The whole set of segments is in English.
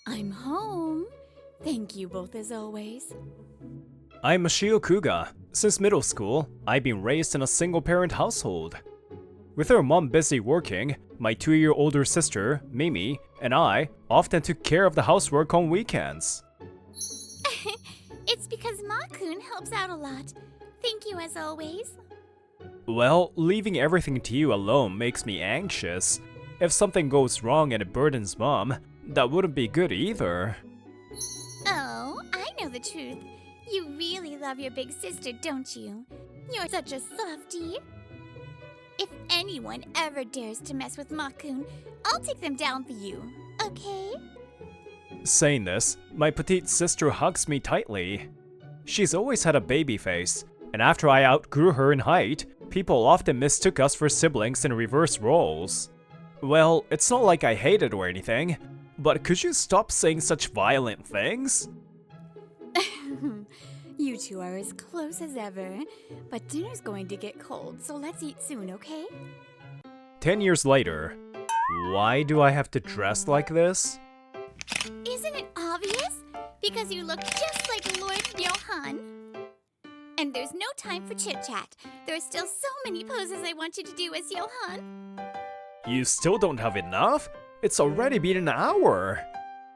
I'm home. Thank you both as always. I'm Mashio Kuga. Since middle school, I've been raised in a single-parent household. With her mom busy working, my 2-year older sister, Mimi, and I often took care of the housework on weekends. It's because Ma-kun helps out a lot. Thank you as always. Well, leaving everything to you alone makes me anxious. If something goes wrong and it burdens Mom, that wouldn't be good either. Oh, I know the truth. You really love your big sister, don't you? You're such a softie. If anyone ever dares to mess with Ma-kun, I'll take them down for you, okay? Saying this, my petite sister hugs me tightly. She's always had a baby face, and after I outgrew her in height, people often mistook us for siblings in reverse roles. Well, it's not like I hate it or anything, but could you stop saying such violent things? You two are as close as ever, but dinner's going to get cold, so let's eat soon, okay? 10 years later. Why do I have to dress like this? Isn't it obvious? Because you look just like Lord Johan. And there's no time for chit-chat. There are still so many poses I want you to do as Johan. You still don't have enough? It's already been an hour.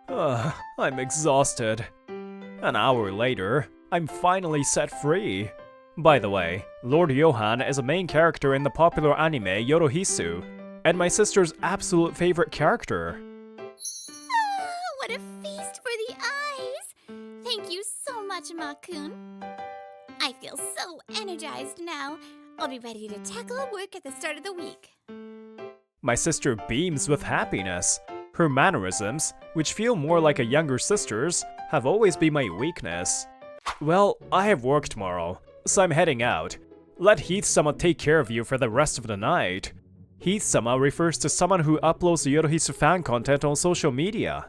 I'm exhausted. An hour later, I'm finally set free. By the way, Lord Johan is a main character in the popular anime Yorohisu, and my sister's absolute favorite character. What a feast for the eyes! Thank you so much, Ma-kun. I feel so energized now. I'll be ready to tackle work at the start of the week. My sister beams with happiness. Her mannerisms, which feel more like a younger sister's, have always been my weakness. Well, I have work tomorrow, so I'm heading out. Let Heath-sama take care of you for the rest of the night. Heath-sama refers to someone who uploads Yorohisu fan content on social media.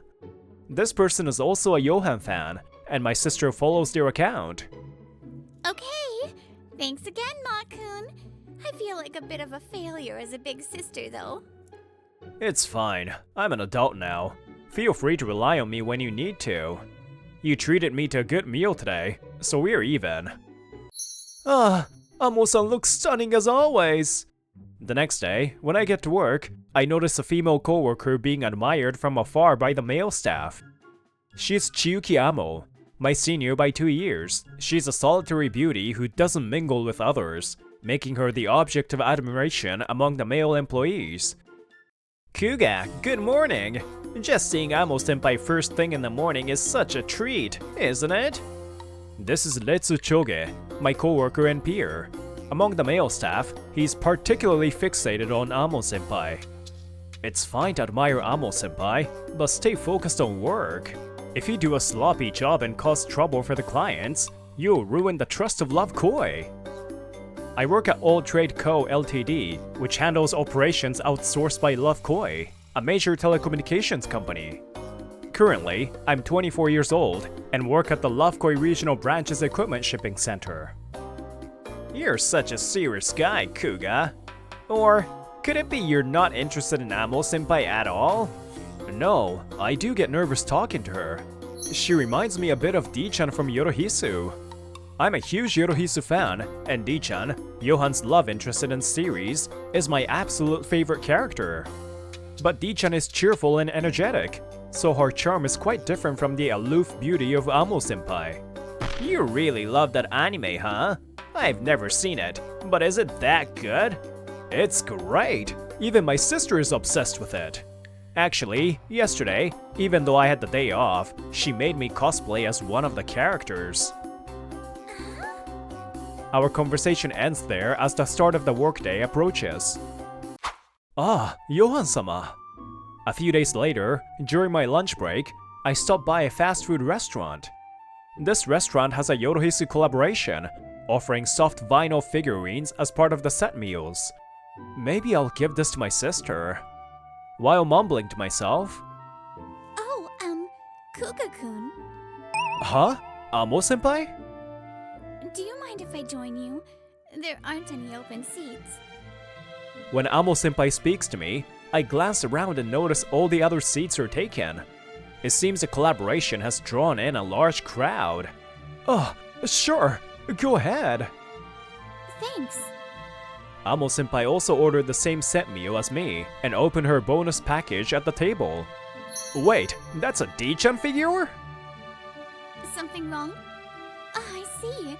This person is also a Johan fan, and my sister follows their account. Okay, thanks again, Ma-kun. I feel like a bit of a failure as a big sister, though. It's fine. I'm an adult now. Feel free to rely on me when you need to. You treated me to a good meal today, so we're even. Amo-san looks stunning as always. The next day, when I get to work, I notice a female coworker being admired from afar by the male staff. She's Chiyuki Amo, my senior by 2 years. She's a solitary beauty who doesn't mingle with others, making her the object of admiration among the male employees. Kuga, good morning! Just seeing Amo-senpai first thing in the morning is such a treat, isn't it? This is Retsu Choge, my coworker and peer. Among the male staff, he's particularly fixated on Amo-senpai. It's fine to admire Amo-senpai, but stay focused on work. If you do a sloppy job and cause trouble for the clients, you'll ruin the trust of Love Koi. I work at All Trade Co. Ltd., which handles operations outsourced by Love Koi, a major telecommunications company. Currently, I'm 24 years old and work at the Love Koi Regional Branch's Equipment Shipping Center. You're such a serious guy, Kuga. Or could it be you're not interested in Amo-senpai at all? No, I do get nervous talking to her. She reminds me a bit of D-chan from Yorohisu. I'm a huge Yorohisu fan, and D-chan, Johan's love interest in the series, is my absolute favorite character. But D-chan is cheerful and energetic, so her charm is quite different from the aloof beauty of Amo-senpai. You really love that anime, huh? I've never seen it, but is it that good? It's great! Even my sister is obsessed with it. Actually, yesterday, even though I had the day off, she made me cosplay as one of the characters. Our conversation ends there as the start of the workday approaches. Johan-sama. A few days later, during my lunch break, I stopped by a fast food restaurant. This restaurant has a Yorohisu collaboration, offering soft vinyl figurines as part of the set meals. Maybe I'll give this to my sister. While mumbling to myself, Kuga-kun. Huh? Amo-senpai? Do you mind if I join you? There aren't any open seats. When Amo-senpai speaks to me, I glance around and notice all the other seats are taken. It seems the collaboration has drawn in a large crowd. Oh, sure, go ahead. Thanks. Amo-senpai also ordered the same set meal as me and opened her bonus package at the table. Wait, that's a D-chan figure? Something wrong? Oh, I see.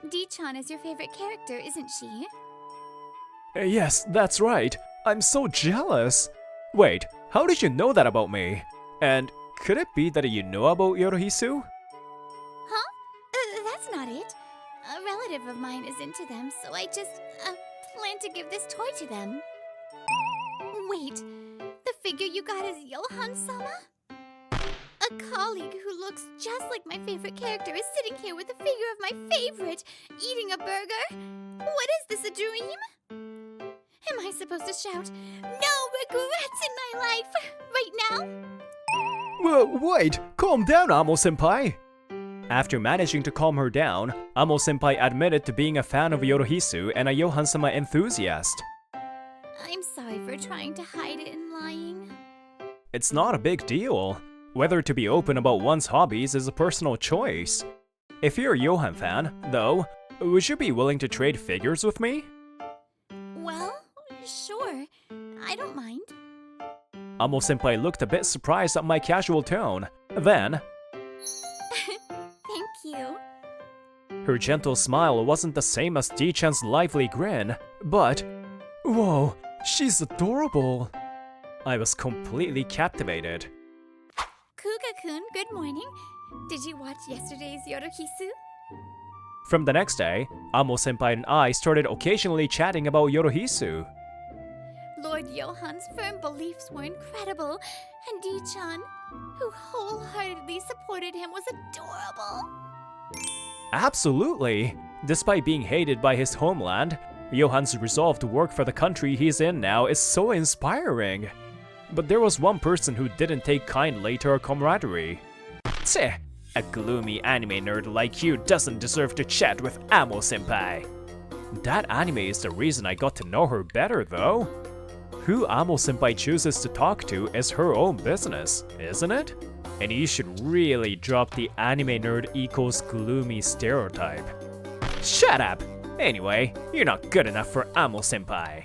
D-chan is your favorite character, isn't she? Yes, that's right. I'm so jealous. Wait, how did you know that about me? And could it be that you know about Yorohisu? Huh? That's not it. A relative of mine is into them, so I just plan to give this toy to them. Wait, the figure you got is Johan-sama? A colleague who looks just like my favorite character is sitting here with a figure of my favorite, eating a burger? What is this, a dream? Am I supposed to shout, "No regrets in my life," right now? Well, wait, calm down, Amo-senpai. After managing to calm her down, Amo-senpai admitted to being a fan of Yorohisu and a Johan-sama enthusiast. I'm sorry for trying to hide it and lying. It's not a big deal. Whether to be open about one's hobbies is a personal choice. If you're a Johan fan, though, would you be willing to trade figures with me? Well, sure. I don't mind. Amo-senpai looked a bit surprised at my casual tone. Then, Thank you. her gentle smile wasn't the same as D-chan's lively grin, but whoa, she's adorable. I was completely captivated. Kuga-kun, good morning. Did you watch yesterday's Yorohisu? From the next day, Amo-senpai and I started occasionally chatting about Yorohisu. Lord Johan's firm beliefs were incredible, and Di-chan, who wholeheartedly supported him, was adorable. Absolutely! Despite being hated by his homeland, Johan's resolve to work for the country he's in now is so inspiring. But there was one person who didn't take kindly to our camaraderie. Tch, a gloomy anime nerd like you doesn't deserve to chat with Amo-senpai. That anime is the reason I got to know her better, though. Who Amo-senpai chooses to talk to is her own business, isn't it? And you should really drop the anime nerd equals gloomy stereotype. Shut up! Anyway, you're not good enough for Amo-senpai.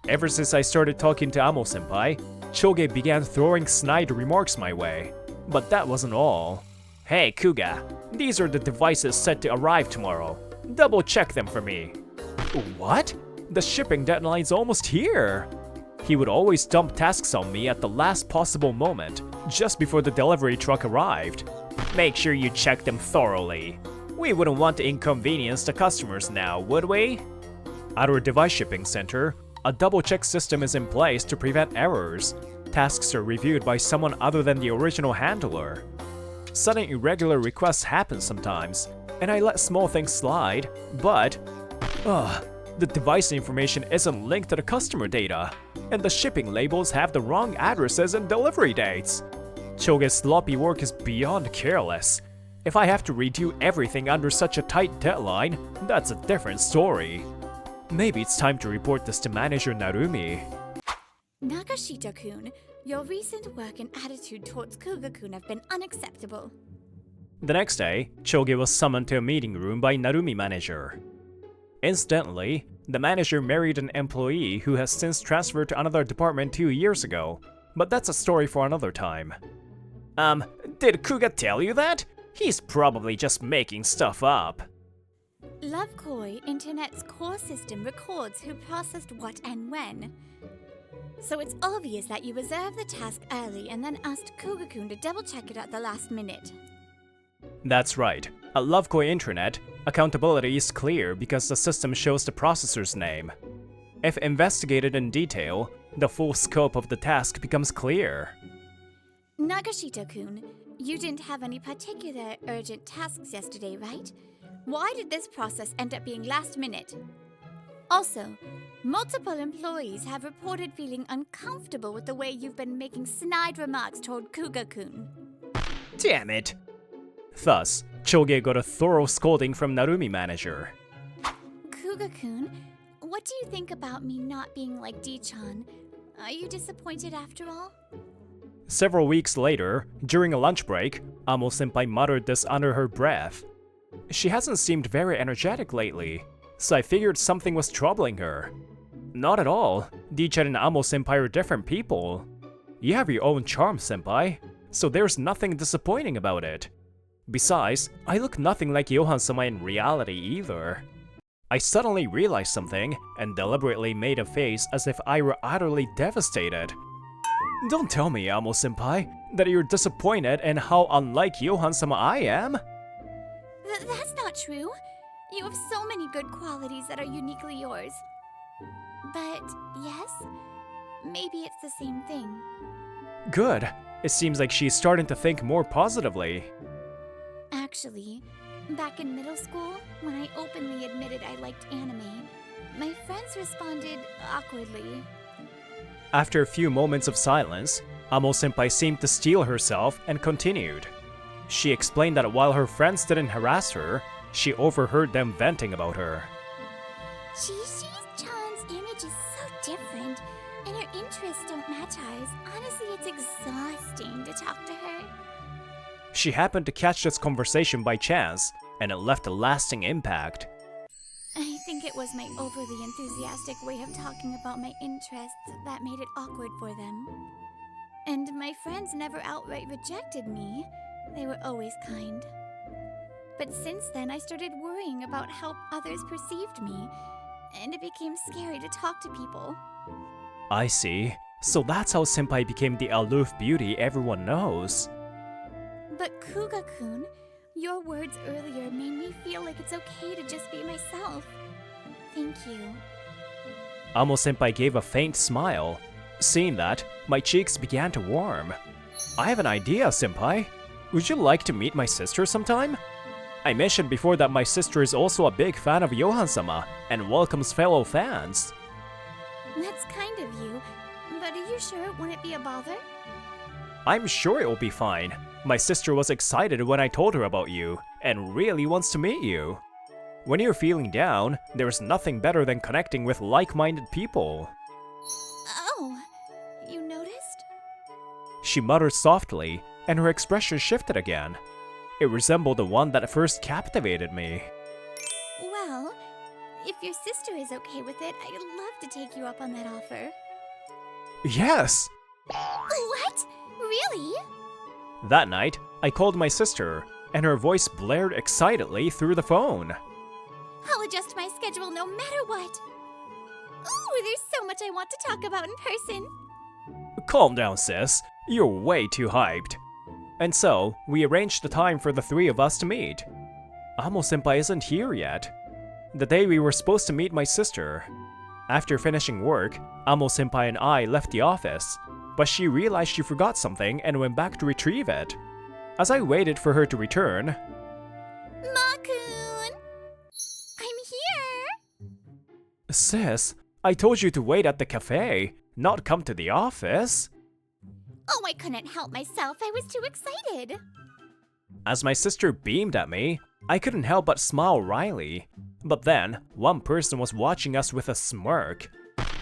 Ever since I started talking to Amo-senpai, Choge began throwing snide remarks my way. But that wasn't all. Hey Kuga, these are the devices set to arrive tomorrow. Double check them for me. What? The shipping deadline's almost here! He would always dump tasks on me at the last possible moment, just before the delivery truck arrived. Make sure you check them thoroughly. We wouldn't want to inconvenience the customers now, would we? At our device shipping center, a double-check system is in place to prevent errors. Tasks are reviewed by someone other than the original handler. Sudden irregular requests happen sometimes, and I let small things slide, but the device information isn't linked to the customer data, and the shipping labels have the wrong addresses and delivery dates. Choge's sloppy work is beyond careless. If I have to redo everything under such a tight deadline, that's a different story. Maybe it's time to report this to Manager Narumi. Nagashita-kun, your recent work and attitude towards Kuga-kun have been unacceptable. The next day, Choge was summoned to a meeting room by Narumi Manager. Incidentally, the manager married an employee who has since transferred to another department 2 years ago, but that's a story for another time. Did Kuga tell you that? He's probably just making stuff up. Lovekoi Internet's core system records who processed what and when. So it's obvious that you reserved the task early and then asked Kuga-kun to double-check it at the last minute. That's right. At Lovekoi Internet, accountability is clear because the system shows the processor's name. If investigated in detail, the full scope of the task becomes clear. Nagashita-kun, you didn't have any particular urgent tasks yesterday, right? Why did this process end up being last minute? Also, multiple employees have reported feeling uncomfortable with the way you've been making snide remarks toward Kuga-kun. Damn it! Thus, Choge got a thorough scolding from Narumi Manager. Kuga-kun, what do you think about me not being like Di-chan? Are you disappointed after all? Several weeks later, during a lunch break, Amo-senpai muttered this under her breath. She hasn't seemed very energetic lately, so I figured something was troubling her. Not at all. D-chan and Amo-senpai are different people. You have your own charm, senpai, so there's nothing disappointing about it. Besides, I look nothing like Johan-sama in reality either. I suddenly realized something and deliberately made a face as if I were utterly devastated. Don't tell me, Amo-senpai, that you're disappointed in how unlike Johan-sama I am? That's not true. You have so many good qualities that are uniquely yours. But yes, maybe it's the same thing. Good. It seems like she's starting to think more positively. Actually, back in middle school, when I openly admitted I liked anime, my friends responded awkwardly. After a few moments of silence, Amo-senpai seemed to steel herself and continued. She explained that while her friends didn't harass her, she overheard them venting about her. Chi-Chi's image is so different, and her interests don't match ours. Honestly, it's exhausting to talk to her. She happened to catch this conversation by chance, and it left a lasting impact. I think it was my overly enthusiastic way of talking about my interests that made it awkward for them. And my friends never outright rejected me. They were always kind. But since then, I started worrying about how others perceived me, and it became scary to talk to people. I see. So that's how senpai became the aloof beauty everyone knows. But Kuga-kun, your words earlier made me feel like it's okay to just be myself. Thank you. Amo-senpai gave a faint smile. Seeing that, my cheeks began to warm. I have an idea, senpai. Would you like to meet my sister sometime? I mentioned before that my sister is also a big fan of Johan-sama and welcomes fellow fans. That's kind of you, but are you sure it wouldn't be a bother? I'm sure it will be fine. My sister was excited when I told her about you and really wants to meet you. When you're feeling down, there's nothing better than connecting with like-minded people. Oh, you noticed? She muttered softly, and her expression shifted again. It resembled the one that first captivated me. Well, if your sister is okay with it, I'd love to take you up on that offer. Yes! What? Really? That night, I called my sister, and her voice blared excitedly through the phone. I'll adjust my schedule no matter what. Ooh, there's so much I want to talk about in person. Calm down, sis. You're way too hyped. And so, we arranged the time for the three of us to meet. Amo-senpai isn't here yet. The day we were supposed to meet my sister. After finishing work, Amo-senpai and I left the office, but she realized she forgot something and went back to retrieve it. As I waited for her to return... Ma-kun! I'm here! Sis, I told you to wait at the cafe, not come to the office. Oh, I couldn't help myself. I was too excited. As my sister beamed at me, I couldn't help but smile wryly. But then, one person was watching us with a smirk.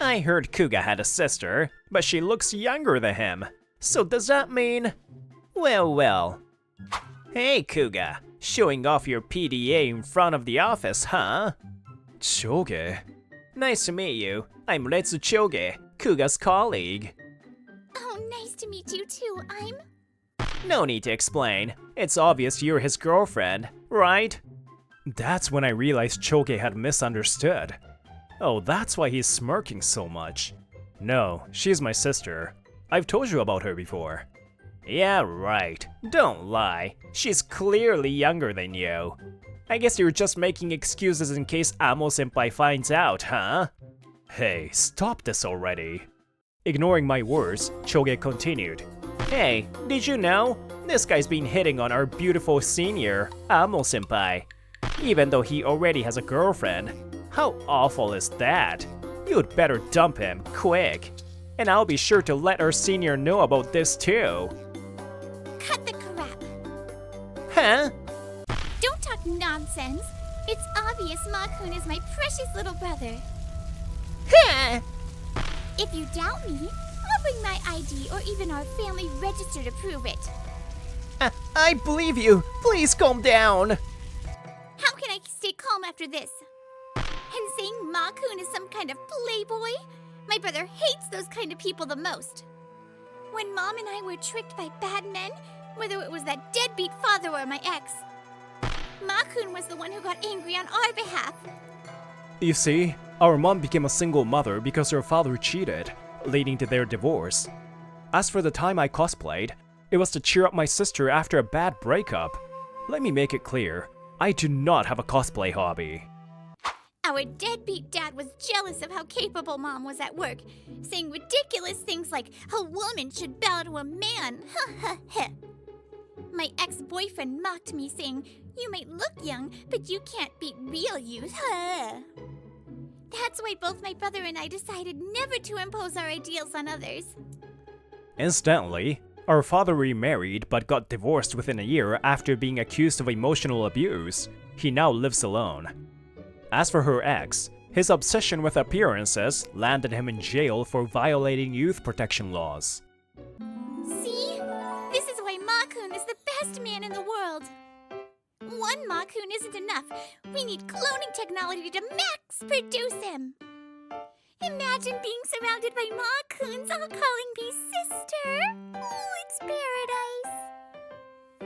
I heard Kuga had a sister, but she looks younger than him. So does that mean... Well. Hey Kuga, showing off your PDA in front of the office, huh? Choge. Nice to meet you. I'm Retsu Choge, Kuga's colleague. Oh, nice to meet you too. I'm... No need to explain. It's obvious you're his girlfriend, right? That's when I realized Choge had misunderstood. Oh, that's why he's smirking so much. No, she's my sister. I've told you about her before. Yeah, right. Don't lie. She's clearly younger than you. I guess you're just making excuses in case Amo-senpai finds out, huh? Hey, stop this already. Ignoring my words, Choge continued. Hey, did you know? This guy's been hitting on our beautiful senior, Amo-senpai. Even though he already has a girlfriend. How awful is that? You'd better dump him, quick. And I'll be sure to let our senior know about this too. Cut the crap. Huh? Don't talk nonsense. It's obvious Ma-kun is my precious little brother. Huh? If you doubt me, bring my ID or even our family register to prove it. I believe you. Please calm down. How can I stay calm after this? And saying Ma-kun is some kind of playboy? My brother hates those kind of people the most. When Mom and I were tricked by bad men, whether it was that deadbeat father or my ex, Ma-kun was the one who got angry on our behalf. You see, our mom became a single mother because her father cheated, leading to their divorce. As for the time I cosplayed, it was to cheer up my sister after a bad breakup. Let me make it clear, I do not have a cosplay hobby. Our deadbeat dad was jealous of how capable Mom was at work, saying ridiculous things like a woman should bow to a man. My ex-boyfriend mocked me, saying, "You might look young, but you can't beat real youth." That's why both my brother and I decided never to impose our ideals on others. Incidentally, our father remarried but got divorced within a year after being accused of emotional abuse. He now lives alone. As for her ex, his obsession with appearances landed him in jail for violating youth protection laws. See? This is why Ma-kun is the best man in the world. One Ma-kun isn't enough. We need cloning technology to max produce him. Imagine being surrounded by Ma-kuns all calling me sister. Oh, it's paradise.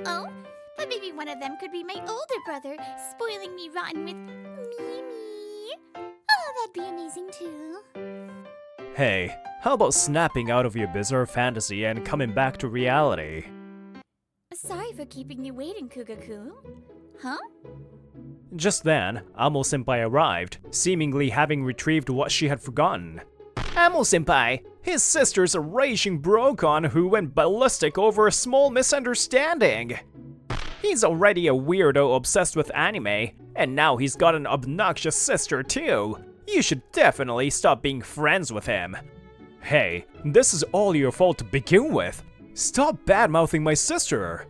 Oh, but maybe one of them could be my older brother, spoiling me rotten with Mimi. Oh, that'd be amazing too. Hey, how about snapping out of your bizarre fantasy and coming back to reality? Sorry for keeping you waiting, Kugaku. Huh? Just then, Amo-senpai arrived, seemingly having retrieved what she had forgotten. Amo-senpai, his sister's a raging brocon who went ballistic over a small misunderstanding. He's already a weirdo obsessed with anime, and now he's got an obnoxious sister too. You should definitely stop being friends with him. Hey, this is all your fault to begin with. Stop bad-mouthing my sister.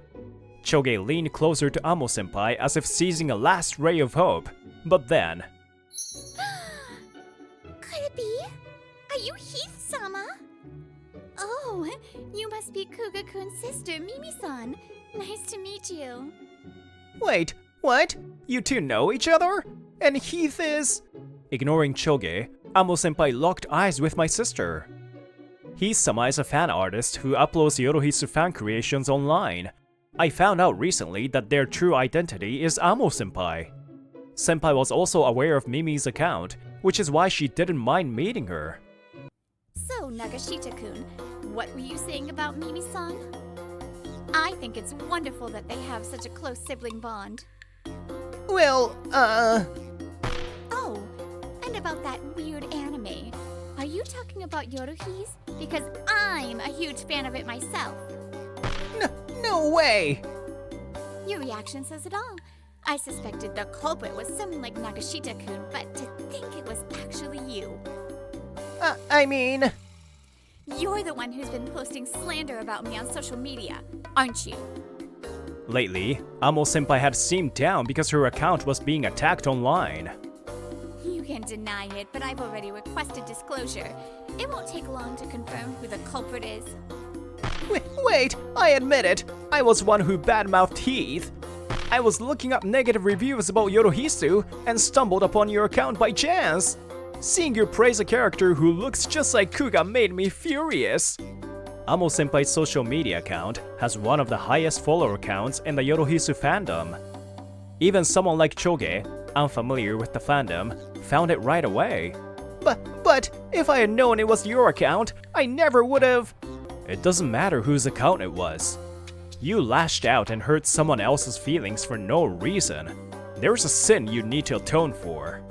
Choge leaned closer to Amo-senpai as if seizing a last ray of hope. But then... Could it be? Are you Heath-sama? Oh, you must be Kuga-kun's sister, Mimi-san. Nice to meet you. Wait, what? You two know each other? And Heath is... Ignoring Choge, Amo-senpai locked eyes with my sister. Heath-sama is a fan artist who uploads Yorohisu fan creations online. I found out recently that their true identity is Amo-senpai. Senpai was also aware of Mimi's account, which is why she didn't mind meeting her. So, Nagashita-kun, what were you saying about Mimi-san? I think it's wonderful that they have such a close sibling bond. Well, Oh, and about that weird anime. Are you talking about Yorohis? Because I'm a huge fan of it myself. No way! Your reaction says it all. I suspected the culprit was someone like Nagashita-kun, but to think it was actually you. I mean... You're the one who's been posting slander about me on social media, aren't you? Lately, Amo-senpai had seemed down because her account was being attacked online. You can deny it, but I've already requested disclosure. It won't take long to confirm who the culprit is. Wait, I admit it. I was one who badmouthed Heath. I was looking up negative reviews about Yorohisu and stumbled upon your account by chance. Seeing you praise a character who looks just like Kuga made me furious. Amo-senpai's social media account has one of the highest follower counts in the Yorohisu fandom. Even someone like Choge, unfamiliar with the fandom, found it right away. But if I had known it was your account, I never would have... It doesn't matter whose account it was. You lashed out and hurt someone else's feelings for no reason. There's a sin you need to atone for.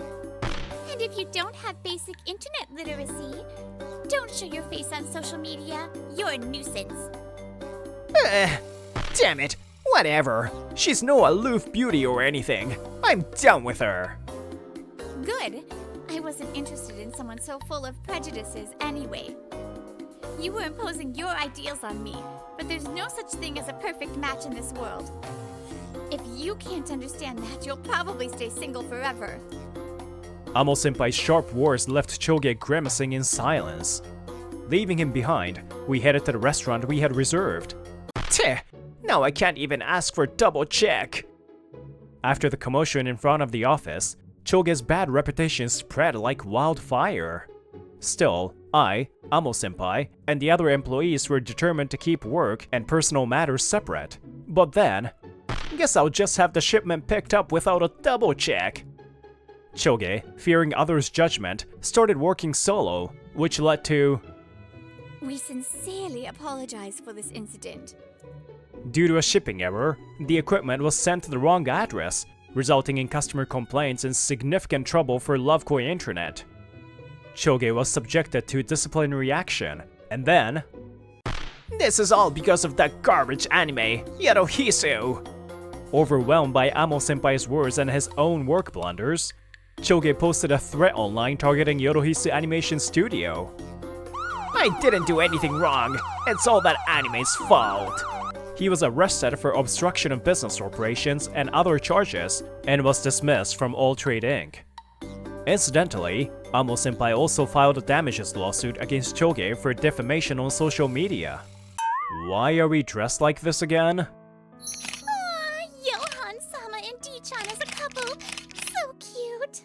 And if you don't have basic internet literacy, don't show your face on social media. You're a nuisance. Damn it. Whatever. She's no aloof beauty or anything. I'm done with her. Good. I wasn't interested in someone so full of prejudices anyway. You were imposing your ideals on me, but there's no such thing as a perfect match in this world. If you can't understand that, you'll probably stay single forever. Amo-senpai's sharp words left Choge grimacing in silence. Leaving him behind, we headed to the restaurant we had reserved. Tch, now I can't even ask for double check. After the commotion in front of the office, Choge's bad reputation spread like wildfire. Still, I, Amo-senpai, and the other employees were determined to keep work and personal matters separate. But then, guess I'll just have the shipment picked up without a double check. Choge, fearing others' judgment, started working solo, which led to... We sincerely apologize for this incident. Due to a shipping error, the equipment was sent to the wrong address, resulting in customer complaints and significant trouble for Lovekoi Internet. Choge was subjected to disciplinary action, and then... This is all because of that garbage anime, Yarohisu! Overwhelmed by Amo-senpai's words and his own work blunders, Choge posted a threat online targeting Yorohisu Animation Studio. I didn't do anything wrong, it's all that anime's fault. He was arrested for obstruction of business operations and other charges, and was dismissed from All Trade Inc. Incidentally, Amo-senpai also filed a damages lawsuit against Choge for defamation on social media. Why are we dressed like this again? Aw, Johan-sama and D-chan as a couple. So cute.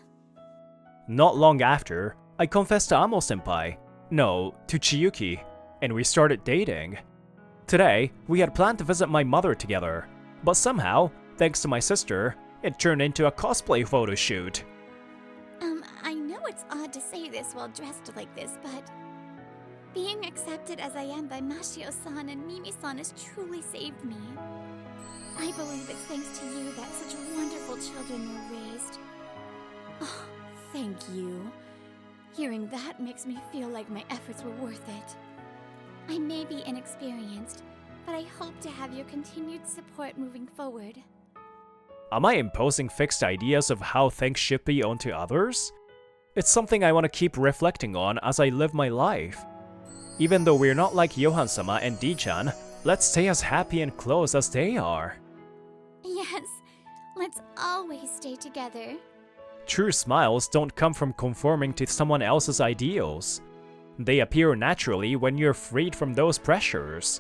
Not long after, I confessed to Amo-senpai. No, to Chiyuki, and we started dating. Today, we had planned to visit my mother together, but somehow, thanks to my sister, it turned into a cosplay photo shoot. I know it's odd to say this while dressed like this, but being accepted as I am by Mashio-san and Mimi-san has truly saved me. I believe it's thanks to you that such wonderful children were raised. Oh, thank you. Hearing that makes me feel like my efforts were worth it. I may be inexperienced, but I hope to have your continued support moving forward. Am I imposing fixed ideas of how things should be onto others? It's something I want to keep reflecting on as I live my life. Even though we're not like Johan-sama and D-chan, let's stay as happy and close as they are. Yes, let's always stay together. True smiles don't come from conforming to someone else's ideals. They appear naturally when you're freed from those pressures.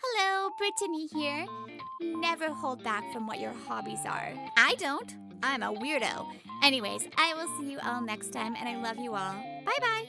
Hello, Brittany here. Never hold back from what your hobbies are. I don't. I'm a weirdo. Anyways, I will see you all next time, and I love you all. Bye-bye.